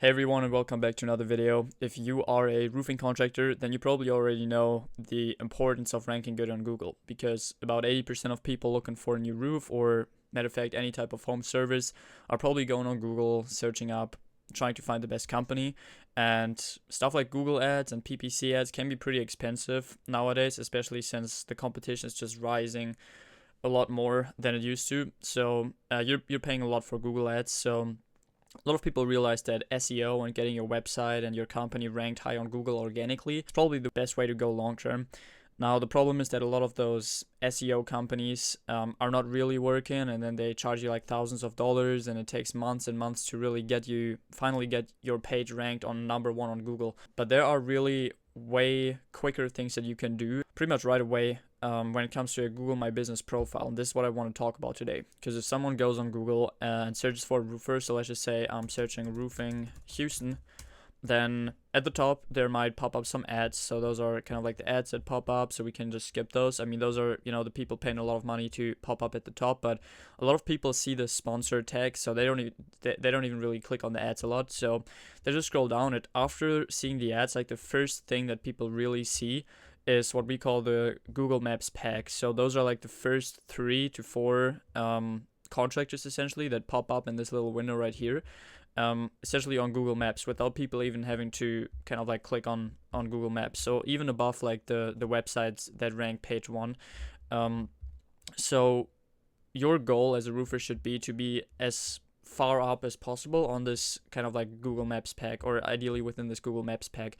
Hey everyone, and welcome back to another video. If you are a roofing contractor, then you probably already know the importance of ranking good on Google, because about 80% of people looking for a new roof, or matter of fact any type of home service, are probably going on Google, searching up, trying to find the best company. And stuff like Google ads and PPC ads can be pretty expensive nowadays, especially since the competition is just rising a lot more than it used to. So you're paying a lot for Google ads. So a lot of people realize that SEO and getting your website and your company ranked high on Google organically is probably the best way to go long term. Now, the problem is that a lot of those SEO companies are not really working, and then they charge you like thousands of dollars, and it takes months and months to really finally get your page ranked on #1 on Google. But there are really way quicker things that you can do pretty much right away when it comes to a Google My Business profile. And this is what I want to talk about today. Because if someone goes on Google and searches for a roofer, so let's just say I'm searching roofing Houston, then at the top there might pop up some ads. So those are kind of like the ads that pop up, so we can just skip those. I mean, those are, the people paying a lot of money to pop up at the top, but a lot of people see the sponsor tag, so they don't even really click on the ads a lot. So they just scroll down it. After seeing the ads, like the first thing that people really see is what we call the Google Maps pack. So those are like the first 3 to 4 contractors essentially that pop up in this little window right here. Essentially on Google Maps, without people even having to kind of like click on Google Maps. So even above like the websites that rank page 1. So your goal as a roofer should be to be as far up as possible on this kind of like Google Maps pack, or ideally within this Google Maps pack.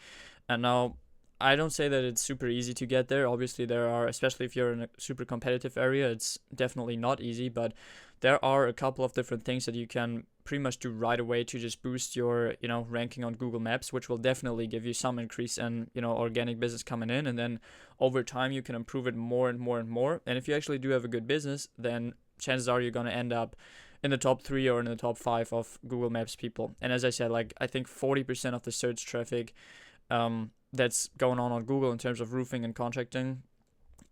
And now, I don't say that it's super easy to get there. Obviously, there are, especially if you're in a super competitive area, it's definitely not easy, but there are a couple of different things that you can pretty much do right away to just boost your, ranking on Google Maps, which will definitely give you some increase in, organic business coming in. And then over time, you can improve it more and more and more. And if you actually do have a good business, then chances are you're going to end up in the top 3 or in the top 5 of Google Maps people. And as I said, like, I think 40% of the search traffic, that's going on Google in terms of roofing and contracting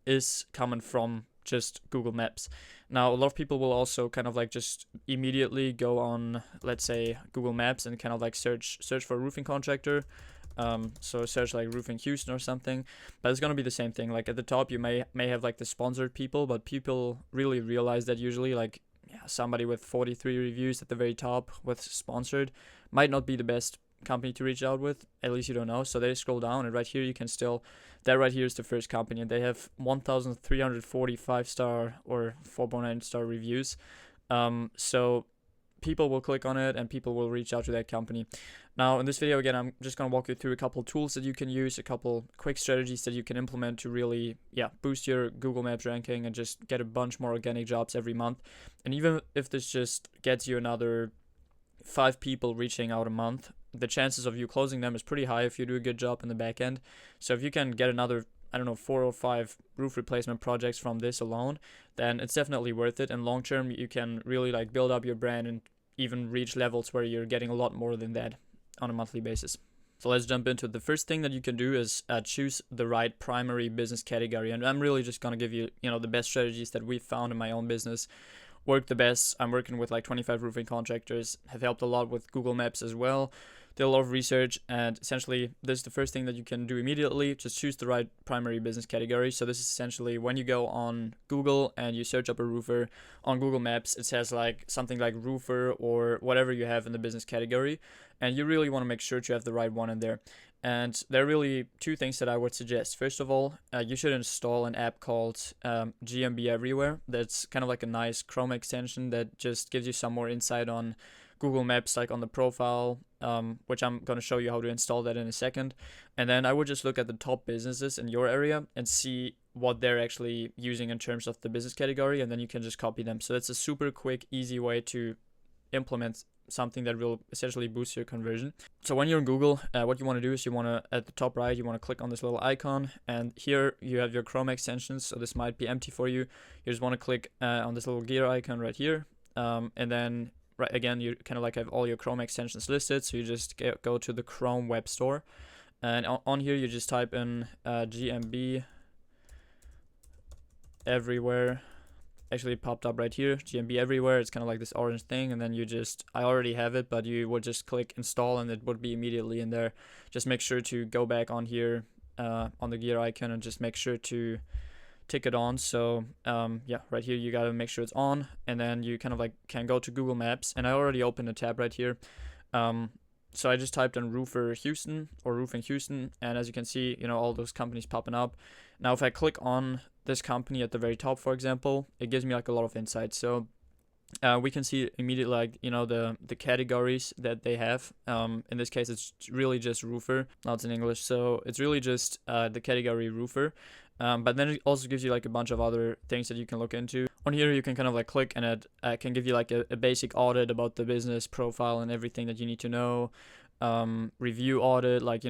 is coming from just Google Maps. Now, a lot of people will also kind of like just immediately go on, let's say, Google Maps and kind of like search for a roofing contractor. So search like roofing Houston or something, but it's gonna be the same thing. Like at the top, you may have like the sponsored people, but people really realize that usually like somebody with 43 reviews at the very top with sponsored might not be the best company to reach out with. At least you don't know. So they scroll down, and right here you can still, that right here is the first company, and they have 1,345 star or 4.9 star reviews. So people will click on it and people will reach out to that company. Now in this video, again, I'm just going to walk you through a couple tools that you can use, a couple quick strategies that you can implement to really boost your Google Maps ranking and just get a bunch more organic jobs every month. And even if this just gets you another 5 people reaching out a month, the chances of you closing them is pretty high if you do a good job in the back end. So if you can get another, 4 or 5 roof replacement projects from this alone, then it's definitely worth it. And long term, you can really like build up your brand and even reach levels where you're getting a lot more than that on a monthly basis. So let's jump into it. The first thing that you can do is choose the right primary business category. And I'm really just going to give you, the best strategies that we've found in my own business work the best. I'm working with like 25 roofing contractors, have helped a lot with Google Maps as well. Did a lot of research, and essentially this is the first thing that you can do immediately. Just choose the right primary business category. So this is essentially when you go on Google and you search up a roofer on Google Maps, it says like something like roofer or whatever you have in the business category, and you really want to make sure to have the right one in there. And there are really 2 things that I would suggest. First of all, you should install an app called GMB Everywhere. That's kind of like a nice Chrome extension that just gives you some more insight on Google Maps, like on the profile, which I'm going to show you how to install that in a second. And then I would just look at the top businesses in your area and see what they're actually using in terms of the business category, and then you can just copy them. So that's a super quick, easy way to implement something that will essentially boost your conversion. So when you're in Google, what you want to do is you want to, at the top right, you want to click on this little icon, and here you have your Chrome extensions. So this might be empty for you. You just want to click on this little gear icon right here, and then right again, you kind of like have all your Chrome extensions listed. So you just go to the Chrome Web Store, and on here you just type in GMB Everywhere actually popped up right here, GMB everywhere. It's kind of like this orange thing, and then I already have it, but you would just click install and it would be immediately in there. Just make sure to go back on here on the gear icon and just make sure to tick it on. So yeah, right here you gotta make sure it's on, and then you kind of like can go to Google Maps, and I already opened a tab right here. So I just typed in roofer Houston or roofing Houston, and as you can see, all those companies popping up. Now if I click on this company at the very top, for example, it gives me like a lot of insights. So we can see immediately like the categories that they have. In this case it's really just roofer. Now it's in English, so it's really just the category roofer. But then it also gives you like a bunch of other things that you can look into. On here you can kind of like click, and it can give you like a basic audit about the business profile and everything that you need to know. Review audit, like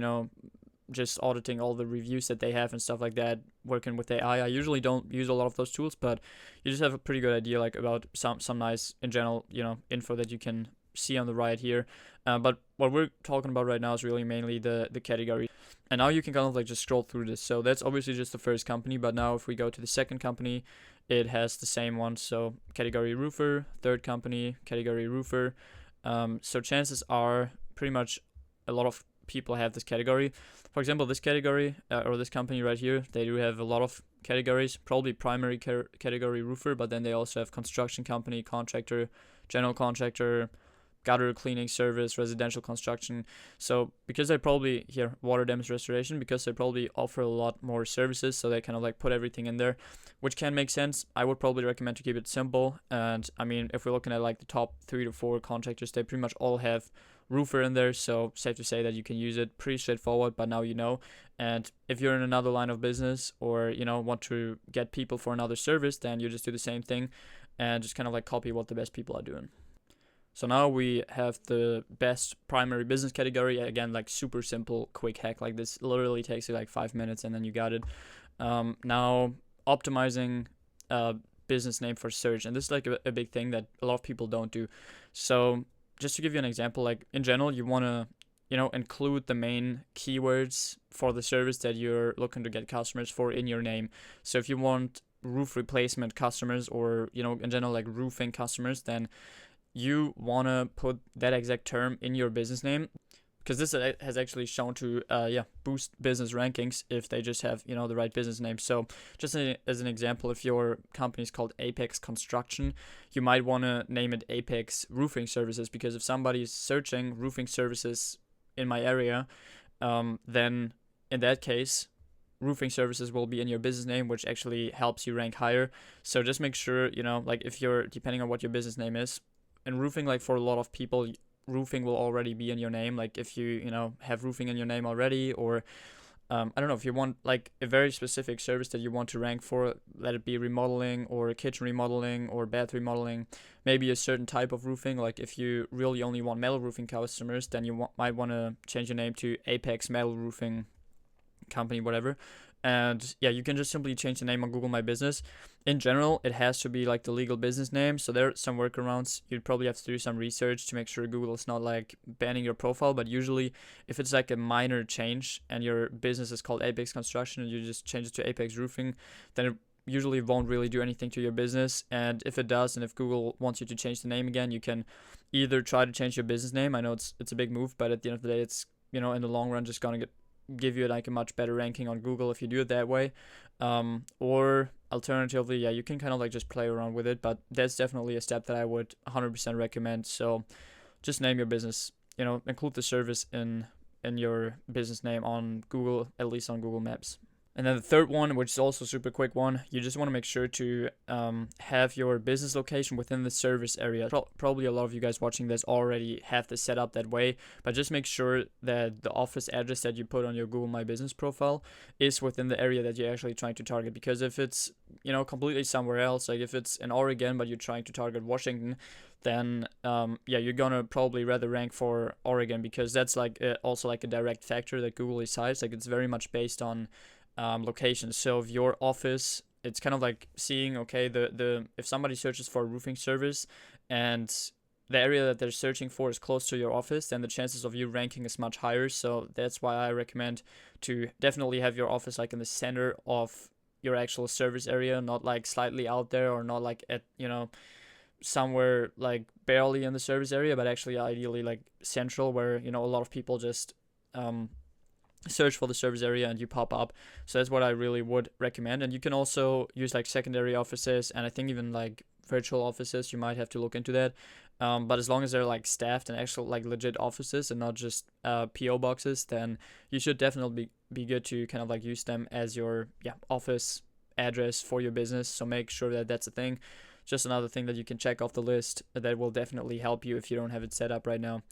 just auditing all the reviews that they have and stuff like that, working with AI. I usually don't use a lot of those tools, but you just have a pretty good idea like about some nice in general info that you can see on the right here. But what we're talking about right now is really mainly the category. And now you can kind of like just scroll through this. So that's obviously just the first company, but now if we go to the second company, it has the same one. So category roofer, third company, category roofer. So chances are pretty much a lot of people have this category. For example, this category or this company right here, they do have a lot of categories, probably primary category roofer, but then they also have construction company, contractor, general contractor, gutter cleaning service, residential construction. So because they probably here water damage restoration, because they probably offer a lot more services, so they kind of like put everything in there, which can make sense. I would probably recommend to keep it simple. And I mean, if we're looking at like the top 3 to 4 contractors, they pretty much all have roofer in there, so safe to say that you can use it. Pretty straightforward, but now you know. And if you're in another line of business, or want to get people for another service, then you just do the same thing and just kind of like copy what the best people are doing. So now we have the best primary business category. Again, like super simple, quick hack. Like this literally takes you like 5 minutes and then you got it. Now optimizing business name for search, and this is like a big thing that a lot of people don't do. So just to give you an example, like in general, you want to include the main keywords for the service that you're looking to get customers for in your name. So if you want roof replacement customers, or in general like roofing customers, then you want to put that exact term in your business name, because this has actually shown to boost business rankings if they just have the right business name. So just as an example, if your company is called Apex Construction, you might want to name it Apex Roofing Services, because if somebody is searching roofing services in my area, then in that case roofing services will be in your business name, which actually helps you rank higher. So just make sure like if you're, depending on what your business name is, and roofing, like for a lot of people, roofing will already be in your name. Like if you have roofing in your name already, or I don't know, if you want like a very specific service that you want to rank for, let it be remodeling or kitchen remodeling or bath remodeling, maybe a certain type of roofing. Like if you really only want metal roofing customers, then you might want to change your name to Apex Metal Roofing Company, whatever. And yeah, you can just simply change the name on Google My Business. In general, it has to be like the legal business name, so there are some workarounds. You'd probably have to do some research to make sure Google is not like banning your profile, but usually if it's like a minor change and your business is called Apex Construction and you just change it to Apex Roofing, then it usually won't really do anything to your business. And if it does, and if Google wants you to change the name again, you can either try to change your business name. I know it's a big move, but at the end of the day, it's in the long run just gonna give you like a much better ranking on Google if you do it that way. Or alternatively, you can kind of like just play around with it, but that's definitely a step that I would 100% recommend. So just name your business, include the service in your business name on Google, at least on Google Maps. And then the third one, which is also a super quick one, you just want to make sure to have your business location within the service area. Probably a lot of you guys watching this already have this set up that way, but just make sure that the office address that you put on your Google My Business profile is within the area that you're actually trying to target. Because if it's, completely somewhere else, like if it's in Oregon, but you're trying to target Washington, then you're gonna probably rather rank for Oregon, because that's like also like a direct factor that Google decides. Like it's very much based on locations. So if your office, it's kind of like seeing, okay, the if somebody searches for a roofing service and the area that they're searching for is close to your office, then the chances of you ranking is much higher. So that's why I recommend to definitely have your office like in the center of your actual service area, not like slightly out there or not like at, somewhere like barely in the service area, but actually ideally like central where, a lot of people just search for the service area and you pop up. So that's what I really would recommend. And you can also use like secondary offices, and I think even like virtual offices, you might have to look into that. But as long as they're like staffed and actual like legit offices and not just PO boxes, then you should definitely be good to kind of like use them as your office address for your business. So make sure that that's a thing. Just another thing that you can check off the list that will definitely help you if you don't have it set up right now.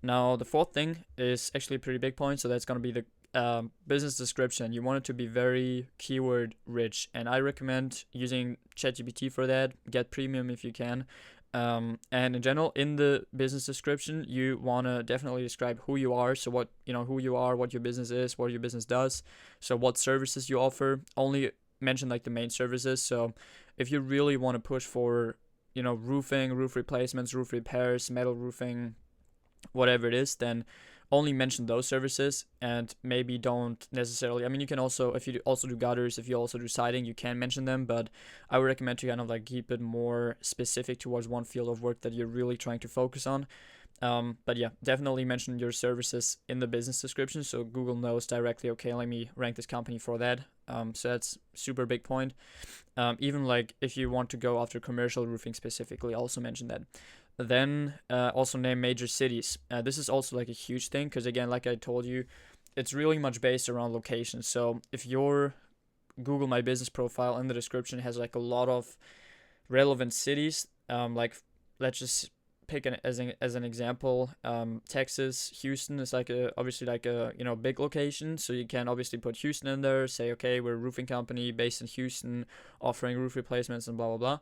Now, the fourth thing is actually a pretty big point, so that's going to be the business description. You want it to be very keyword rich, and I recommend using ChatGPT for that. Get premium if you can. And in general, in the business description, you want to definitely describe who you are. So who you are, what your business is, what your business does. So what services you offer. Only mention like the main services. So if you really want to push for, roofing, roof replacements, roof repairs, metal roofing, whatever it is, then only mention those services, and maybe don't necessarily, you can also, if you also do gutters, if you also do siding, you can mention them, but I would recommend to kind of like keep it more specific towards one field of work that you're really trying to focus on. But yeah, definitely mention your services in the business description so Google knows directly, okay, let me rank this company for that. So that's super big point. Even like if you want to go after commercial roofing specifically, also mention that. Then also name major cities. This is also like a huge thing because, again, like I told you, it's really much based around location. So if your Google My Business profile in the description has like a lot of relevant cities, like let's just pick as an example, Texas, Houston is like obviously like a big location, so you can obviously put Houston in there, say okay, we're a roofing company based in Houston offering roof replacements and blah blah blah.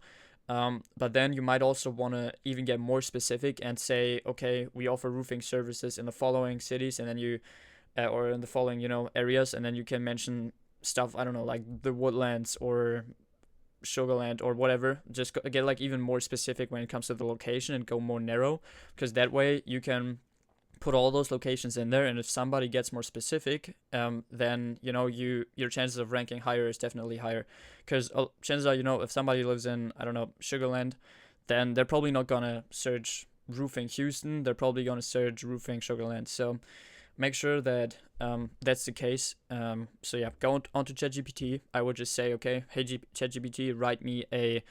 But then you might also want to even get more specific and say, okay, we offer roofing services in the following cities, and then you or in the following areas, and then you can mention stuff, I don't know, like the Woodlands or Sugarland or whatever. Just get like even more specific when it comes to the location and go more narrow, because that way you can put all those locations in there, and if somebody gets more specific, then your chances of ranking higher is definitely higher, because chances are, if somebody lives in, I don't know, Sugarland, then they're probably not gonna search roofing Houston, they're probably gonna search roofing Sugarland. So make sure that that's the case. So yeah, go onto ChatGPT. I would just say, okay, hey ChatGPT, write me a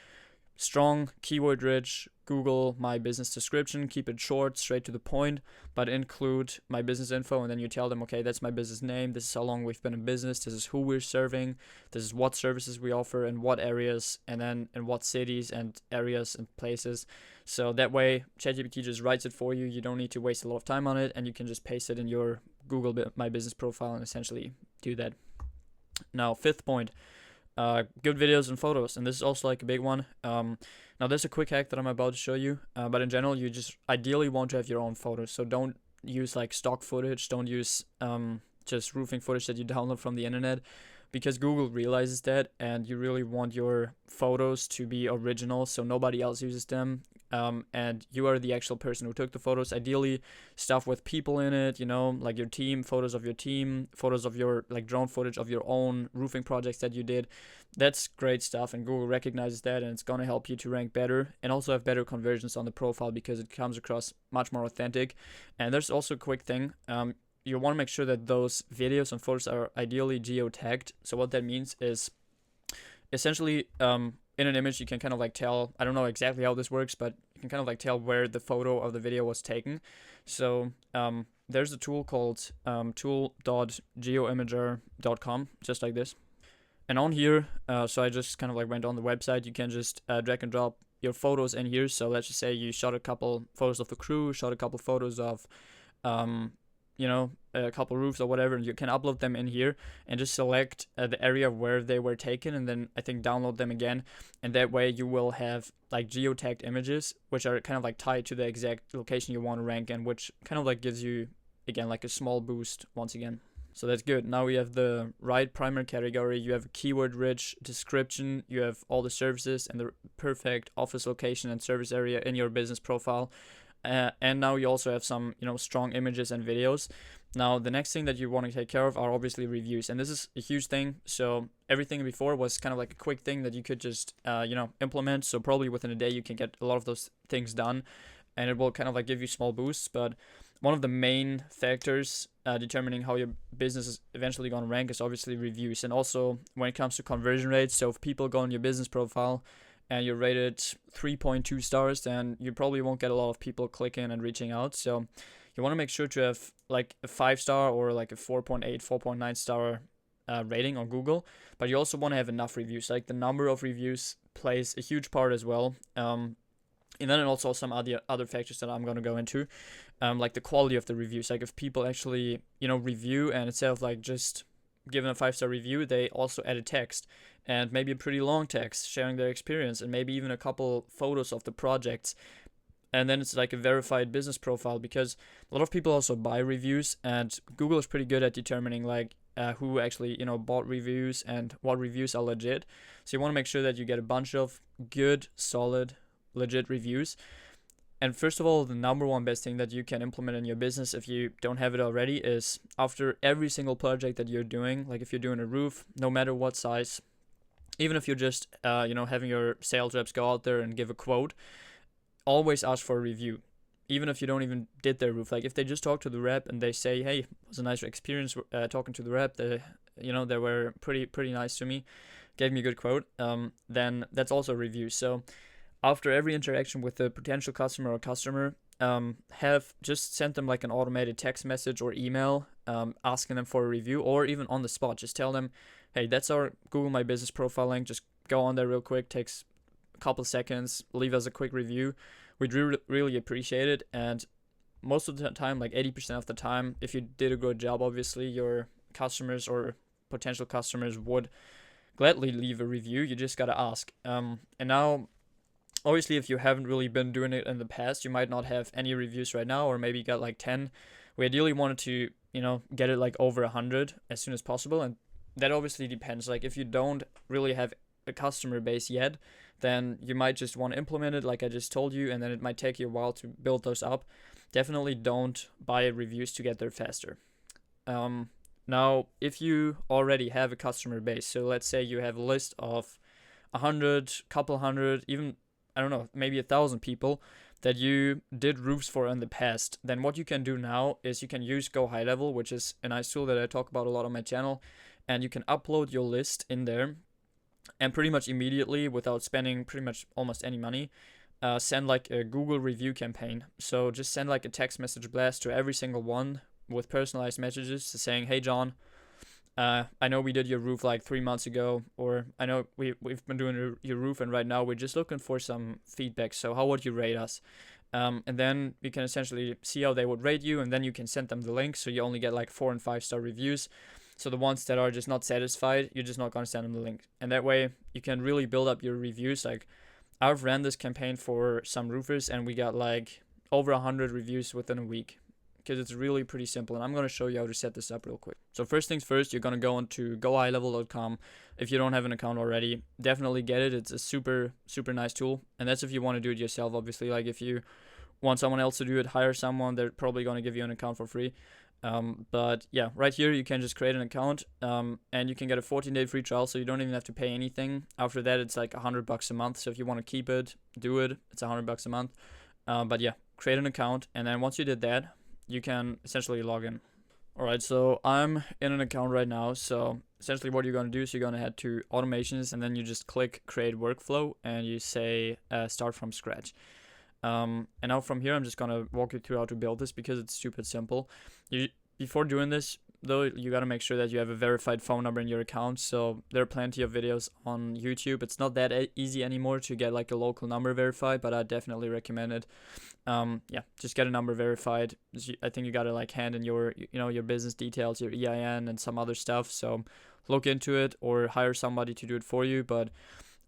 strong, keyword-rich Google My Business description. Keep it short, straight to the point, but include my business info. And then you tell them, okay, that's my business name. This is how long we've been in business. This is who we're serving. This is what services we offer in what areas, and then in what cities and areas and places. So that way, ChatGPT just writes it for you. You don't need to waste a lot of time on it, and you can just paste it in your Google My Business profile and essentially do that. Now, fifth point. Good videos and photos, and this is also like a big one. Now there's a quick hack that I'm about to show you, but in general, you just ideally want to have your own photos. So don't use like stock footage, don't use just roofing footage that you download from the internet, because Google realizes that, and you really want your photos to be original so nobody else uses them. And you are the actual person who took the photos. Ideally, stuff with people in it, like your team, photos of your team, photos of your like drone footage of your own roofing projects that you did. That's great stuff, and Google recognizes that, and it's gonna help you to rank better and also have better conversions on the profile because it comes across much more authentic. And there's also a quick thing. You want to make sure that those videos and photos are ideally geotagged. So what that means is essentially in an image you can kind of like tell, I don't know exactly how this works, but you can kind of like tell where the photo of the video was taken. So there's a tool called tool.geoimager.com, just like this. And on here, so I just kind of like went on the website, you can just drag and drop your photos in here. So let's just say you shot a couple photos of the crew, shot a couple photos of a couple roofs or whatever, and you can upload them in here and just select the area where they were taken, and then I think download them again, and that way you will have like geotagged images which are kind of like tied to the exact location you want to rank, and which kind of like gives you again like a small boost once again. So that's good. Now we have the right primary category, you have a keyword rich description, you have all the services and the perfect office location and service area in your business profile. and now you also have some, strong images and videos. Now, the next thing that you want to take care of are obviously reviews, and this is a huge thing. So everything before was kind of like a quick thing that you could just, implement. So probably within a day you can get a lot of those things done, and it will kind of like give you small boosts. But one of the main factors determining how your business is eventually going to rank is obviously reviews, and also when it comes to conversion rates. So if people go on your business profile and you're rated 3.2 stars, then you probably won't get a lot of people clicking and reaching out. So you want to make sure to have like a 5-star or like a 4.8, 4.9 star rating on Google, but you also want to have enough reviews. Like the number of reviews plays a huge part as well. And then also some other factors that I'm going to go into, like the quality of the reviews. Like if people actually, review, and instead of like just giving a 5-star review, they also add a text, and maybe a pretty long text sharing their experience, and maybe even a couple photos of the projects. And then it's like a verified business profile, because a lot of people also buy reviews, and Google is pretty good at determining like who actually, bought reviews and what reviews are legit. So you want to make sure that you get a bunch of good, solid, legit reviews. And first of all, the number one best thing that you can implement in your business, if you don't have it already, is after every single project that you're doing, like if you're doing a roof, no matter what size, even if you're just, having your sales reps go out there and give a quote, always ask for a review. Even if you don't even did their roof, like if they just talk to the rep and they say, hey, it was a nice experience talking to the rep, they were pretty nice to me, gave me a good quote, then that's also a review. So after every interaction with a potential customer or customer, have just sent them like an automated text message or email, asking them for a review, or even on the spot, just tell them, hey, that's our Google My Business profile link, just go on there real quick, takes a couple seconds, leave us a quick review. We'd really appreciate it. And most of the time, like 80% of the time, if you did a good job, obviously your customers or potential customers would gladly leave a review. You just gotta ask. And now, obviously, if you haven't really been doing it in the past, you might not have any reviews right now, or maybe you got like 10. We ideally wanted to, get it like over 100 as soon as possible. And that obviously depends. Like if you don't really have a customer base yet, then you might just want to implement it like I just told you, and then it might take you a while to build those up. Definitely don't buy reviews to get there faster. Now, if you already have a customer base, so let's say you have a list of 100, couple hundred, even, I don't know, maybe 1,000 people that you did roofs for in the past, then what you can do now is you can use GoHighLevel, which is a nice tool that I talk about a lot on my channel, and you can upload your list in there, and pretty much immediately, without spending pretty much almost any money, send like a Google review campaign. So just send like a text message blast to every single one with personalized messages saying, hey John, I know we did your roof like 3 months ago, or I know we've been doing your roof, and right now we're just looking for some feedback. So how would you rate us? And then you can essentially see how they would rate you, and then you can send them the link. So you only get like 4 and 5 star reviews. So the ones that are just not satisfied, you're just not going to send them the link. And that way you can really build up your reviews. Like I've ran this campaign for some roofers, and we got like over 100 reviews within a week, because it's really pretty simple. And I'm going to show you how to set this up real quick. So first things first, you're going to go onto GoHighLevel.com. If you don't have an account already, definitely get it. It's a super, super nice tool. And that's if you want to do it yourself, obviously. Like if you want someone else to do it, hire someone. They're probably going to give you an account for free. But yeah, right here you can just create an account, and you can get a 14-day free trial, so you don't even have to pay anything. After that, it's like $100 a month. So if you want to keep it, do it. It's $100 a month. But yeah, create an account, and then once you did that, you can essentially log in. Alright, so I'm in an account right now. So essentially what you're going to do is you're going to head to automations, and then you just click create workflow, and you say start from scratch. And now from here, I'm just going to walk you through how to build this, because it's stupid simple. Before doing this, though, you got to make sure that you have a verified phone number in your account. So there are plenty of videos on YouTube. It's not that easy anymore to get like a local number verified, but I definitely recommend it. Yeah, just get a number verified. I think you got to like hand in your, your business details, your EIN and some other stuff. So look into it, or hire somebody to do it for you. But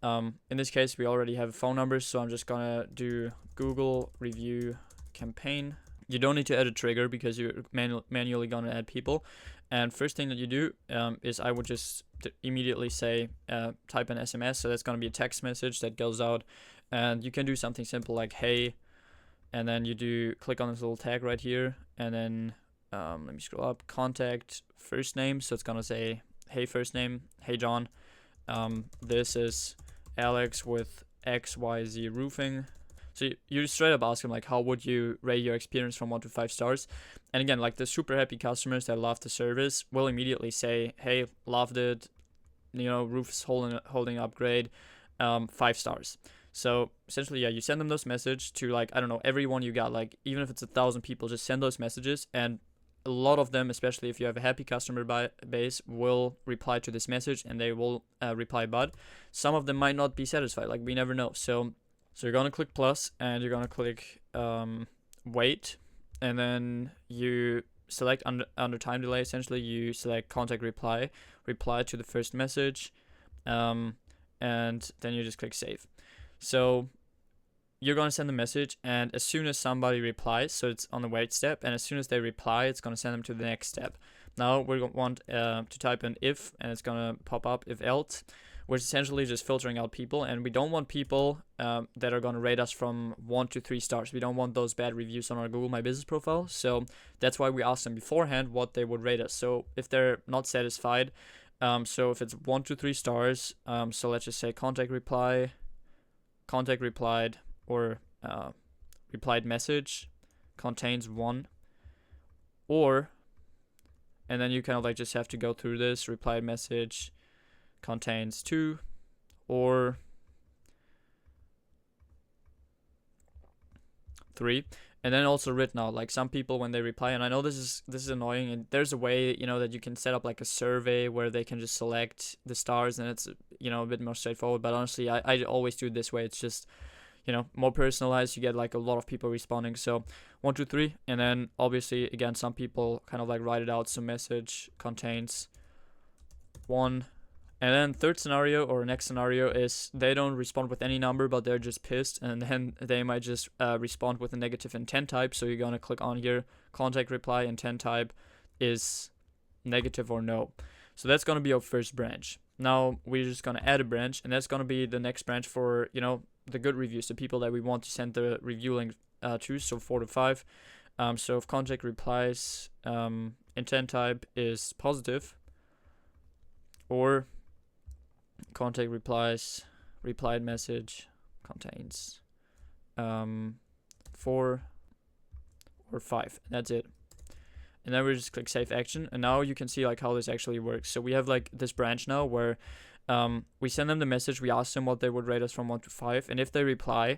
in this case, we already have a phone number, so I'm just gonna do Google review campaign. You don't need to add a trigger, because you're manually gonna add people. And first thing that you do is I would just immediately say type an SMS. So that's gonna be a text message that goes out, and you can do something simple like, hey, and then you do click on this little tag right here, and then let me scroll up, contact first name. So it's gonna say, hey first name, hey John, this is Alex with XYZ Roofing. So you straight up ask them like, how would you rate your experience from 1 to 5 stars? And again, like the super happy customers that love the service will immediately say, hey, loved it, roof is holding up great, 5 stars. So essentially, yeah, you send them those messages to, like, I don't know, everyone you got, like, even if it's 1,000 people, just send those messages, and a lot of them, especially if you have a happy customer base, will reply to this message, and they will reply, but some of them might not be satisfied. Like, we never know. So you're gonna click plus, and you're gonna click wait, and then you select under time delay. Essentially, you select contact reply to the first message, and then you just click save. So you're going to send a message, and as soon as somebody replies, so it's on the wait step, and as soon as they reply, it's going to send them to the next step. Now we want to type in if, and it's going to pop up if else, which is essentially just filtering out people, and we don't want people that are going to rate us from 1 to 3 stars. We don't want those bad reviews on our Google My Business profile, so that's why we asked them beforehand what they would rate us. So if they're not satisfied, so if it's 1 to 3 stars, so let's just say contact replied, or replied message contains 1, or, and then you kind of like just have to go through this, replied message contains 2, or 3. And then also written out, like some people when they reply, and I know this is annoying, and there's a way, that you can set up like a survey where they can just select the stars, and it's, a bit more straightforward, but honestly, I always do it this way. It's just, more personalized. You get like a lot of people responding. So 1, 2, 3, and then obviously again, some people kind of like write it out. So message contains 1. And then third scenario, or next scenario, is they don't respond with any number, but they're just pissed, and then they might just respond with a negative intent type. So you're gonna click on here, contact reply, intent type is negative or no. So that's gonna be our first branch. Now we're just gonna add a branch, and that's gonna be the next branch for the good reviews, the people that we want to send the review link to. So 4 to 5. So if contact replies, intent type is positive, or contact replies, replied message contains 4 or 5. That's it. And then we just click save action, and now you can see like how this actually works. So we have like this branch now where we send them the message, we ask them what they would rate us from 1 to 5, and if they reply,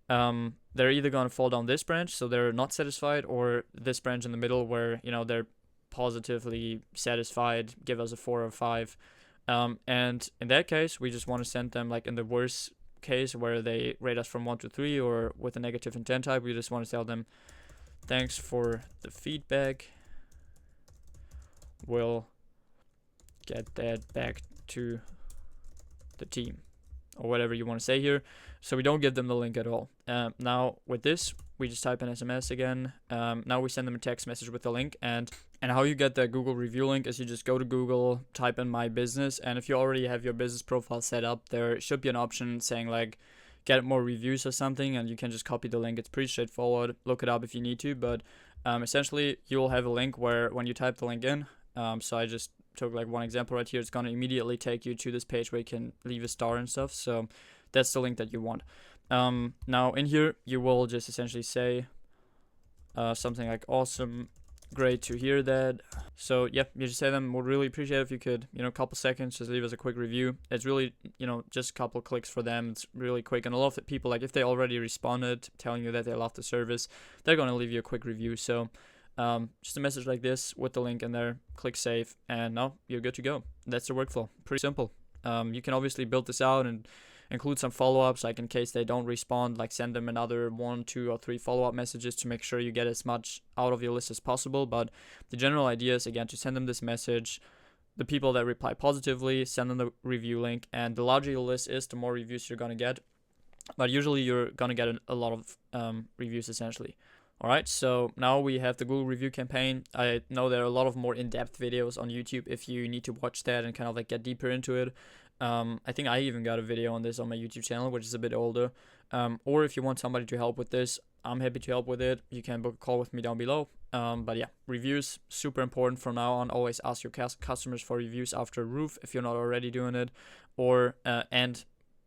they're either going to fall down this branch, so they're not satisfied, or this branch in the middle where they're positively satisfied, give us a 4 or 5. And in that case, we just want to send them, like in the worst case where they rate us from 1 to 3 or with a negative intent type, we just want to tell them, thanks for the feedback, we'll get that back to the team, or whatever you want to say here. So we don't give them the link at all. Now with this, we just type in SMS again. Now we send them a text message with the link, and how you get that Google review link is you just go to Google, type in my business, and if you already have your business profile set up, there should be an option saying like get more reviews or something, and you can just copy the link. It's pretty straightforward. Look it up if you need to, but essentially you'll have a link where when you type the link in, so I just took like one example right here, it's going to immediately take you to this page where you can leave a star and stuff. So that's the link that you want. Now in here you will just essentially say something like awesome, great to hear that. So yeah, you just say them, we'll really appreciate it if you could, a couple seconds, just leave us a quick review. It's really, just a couple clicks for them. It's really quick, and a lot of people, like if they already responded telling you that they love the service, they're going to leave you a quick review. So just a message like this with the link in there, click save, and now you're good to go. That's the workflow. Pretty simple. You can obviously build this out and include some follow-ups, like in case they don't respond, like send them another 1, 2, or 3 follow-up messages to make sure you get as much out of your list as possible. But the general idea is, again, to send them this message. The people that reply positively, send them the review link, and the larger your list is, the more reviews you're going to get. But usually you're going to get a lot of reviews essentially. Alright, so now we have the Google review campaign. I know there are a lot of more in-depth videos on YouTube if you need to watch that and kind of like get deeper into it. I think I even got a video on this on my YouTube channel, which is a bit older. Or if you want somebody to help with this, I'm happy to help with it. You can book a call with me down below. But yeah, reviews, super important from now on. Always ask your customers for reviews after a roof if you're not already doing it, or and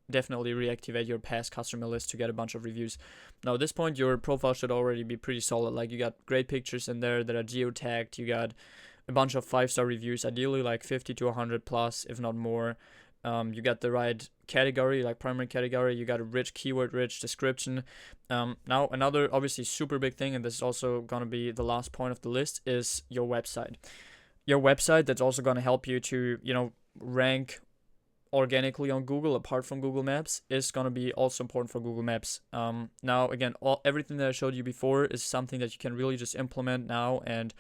definitely reactivate your past customer list to get a bunch of reviews. Now at this point, your profile should already be pretty solid. Like, you got great pictures in there that are geotagged. You got a bunch of 5-star reviews, ideally like 50 to 100 plus, if not more. You got the right category, like primary category. You got a rich keyword rich description. Now another obviously super big thing, and this is also going to be the last point of the list, is your website. Your website, that's also going to help you to, rank organically on Google apart from Google Maps, is going to be also important for Google Maps. Now again, everything that I showed you before is something that you can really just implement now and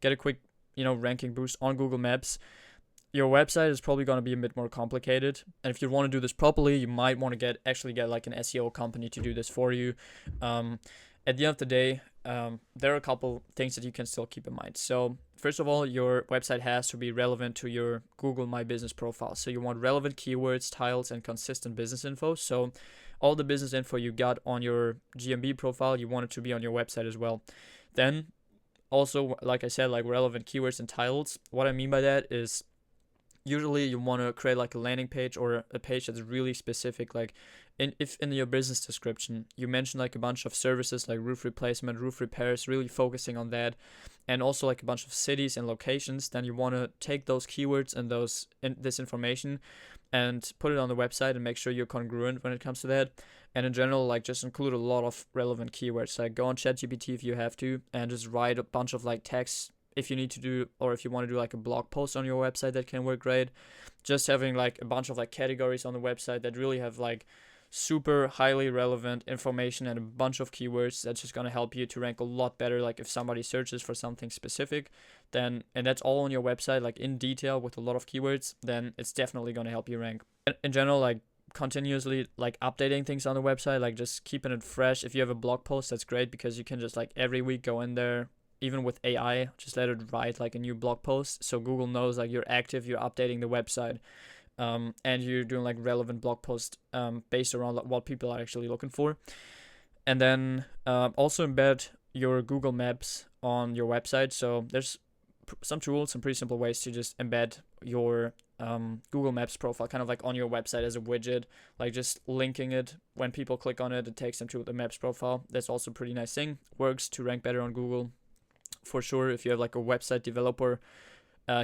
get a quick ranking boost on Google Maps. Your website is probably going to be a bit more complicated, and if you want to do this properly, you might want to get like an SEO company to do this for you. At the end of the day, there are a couple things that you can still keep in mind. So first of all, your website has to be relevant to your Google My Business profile. So you want relevant keywords, titles, and consistent business info. So all the business info you got on your GMB profile, you want it to be on your website as well. Then also, like I said, like relevant keywords and titles. What I mean by that is, usually you want to create like a landing page or a page that's really specific. Like if in your business description you mention like a bunch of services like roof replacement, roof repairs, really focusing on that, and also like a bunch of cities and locations, then you want to take those keywords and this information and put it on the website and make sure you're congruent when it comes to that. And in general, like, just include a lot of relevant keywords. Like, go on ChatGPT if you have to, and just write a bunch of like text if you need to do, or if you want to do like a blog post on your website, that can work great. Just having like a bunch of like categories on the website that really have like super highly relevant information and a bunch of keywords, that's just going to help you to rank a lot better. Like, if somebody searches for something specific, then, and that's all on your website, like in detail with a lot of keywords, then it's definitely going to help you rank. In general, like, continuously like updating things on the website, like just keeping it fresh. If you have a blog post, that's great, because you can just like every week go in there, even with AI, just let it write like a new blog post, so Google knows like you're active, you're updating the website, and you're doing like relevant blog posts based around like what people are actually looking for. And then also embed your Google Maps on your website. So there's some tools, some pretty simple ways to just embed your Google Maps profile kind of like on your website as a widget, like just linking it. When people click on it, it takes them to the Maps profile. That's also a pretty nice thing. Works to rank better on Google for sure. If you have like a website developer,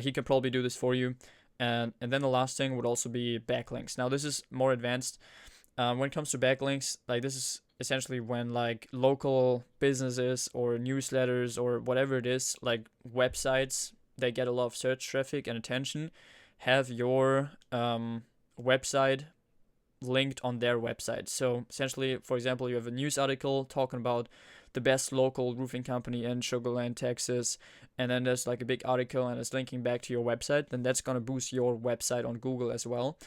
he can probably do this for you. And then the last thing would also be backlinks. Now this is more advanced. When it comes to backlinks, like, this is essentially when like local businesses or newsletters or whatever it is, like websites, they get a lot of search traffic and attention, have your website linked on their website. So essentially, for example, you have a news article talking about the best local roofing company in Sugar Land, Texas, and then there's like a big article and it's linking back to your website, then that's going to boost your website on Google as well,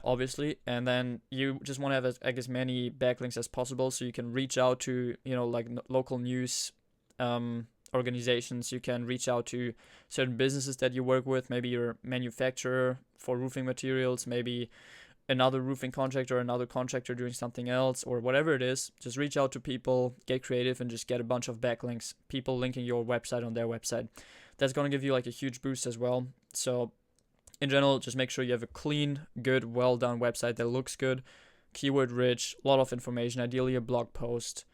obviously. And then you just want to have as many backlinks as possible, so you can reach out to, like local news organizations. You can reach out to certain businesses that you work with, maybe your manufacturer for roofing materials, maybe another roofing contractor, another contractor doing something else, or whatever it is. Just reach out to people, get creative, and just get a bunch of backlinks, people linking your website on their website. That's going to give you like a huge boost as well. So in general, just make sure you have a clean, good, well done website that looks good, keyword rich, a lot of information, ideally a blog post,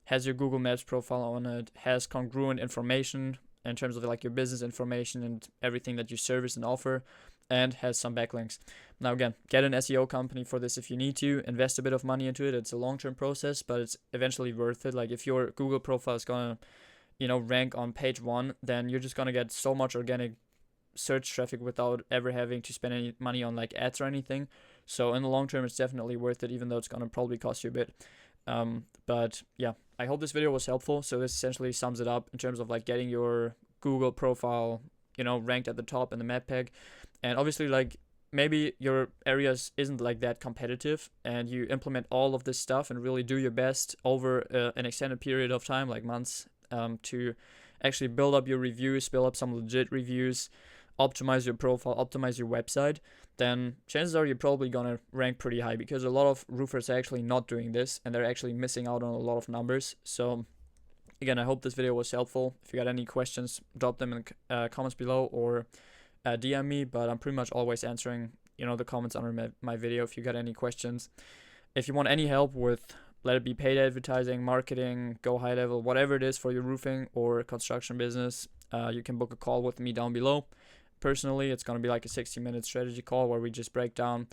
has your Google Maps profile on it, has congruent information in terms of like your business information and everything that you service and offer, and has some backlinks. Now again, get an SEO company for this if you need to, invest a bit of money into it. It's a long-term process, but it's eventually worth it. Like, if your Google profile is gonna, rank on page 1, then you're just gonna get so much organic search traffic without ever having to spend any money on like ads or anything. So in the long term, it's definitely worth it, even though it's gonna probably cost you a bit. But yeah, I hope this video was helpful. So this essentially sums it up in terms of like getting your Google profile, ranked at the top in the map pack. And obviously, like, maybe your areas isn't like that competitive, and you implement all of this stuff and really do your best over an extended period of time, like months, to actually build up your reviews, build up some legit reviews, optimize your profile, optimize your website, then chances are you're probably gonna rank pretty high, because a lot of roofers are actually not doing this and they're actually missing out on a lot of numbers. So again, I hope this video was helpful. If you got any questions, drop them in the comments below, or DM me, but I'm pretty much always answering, the comments under my video if you got any questions. If you want any help with, let it be paid advertising, marketing, GoHighLevel, whatever it is for your roofing or construction business, you can book a call with me down below. Personally, it's going to be like a 60-minute strategy call where we just break down,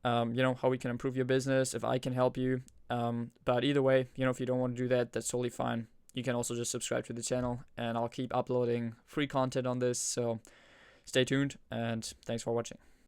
how we can improve your business, if I can help you. But either way, if you don't want to do that, that's totally fine. You can also just subscribe to the channel, and I'll keep uploading free content on this. So stay tuned, and thanks for watching.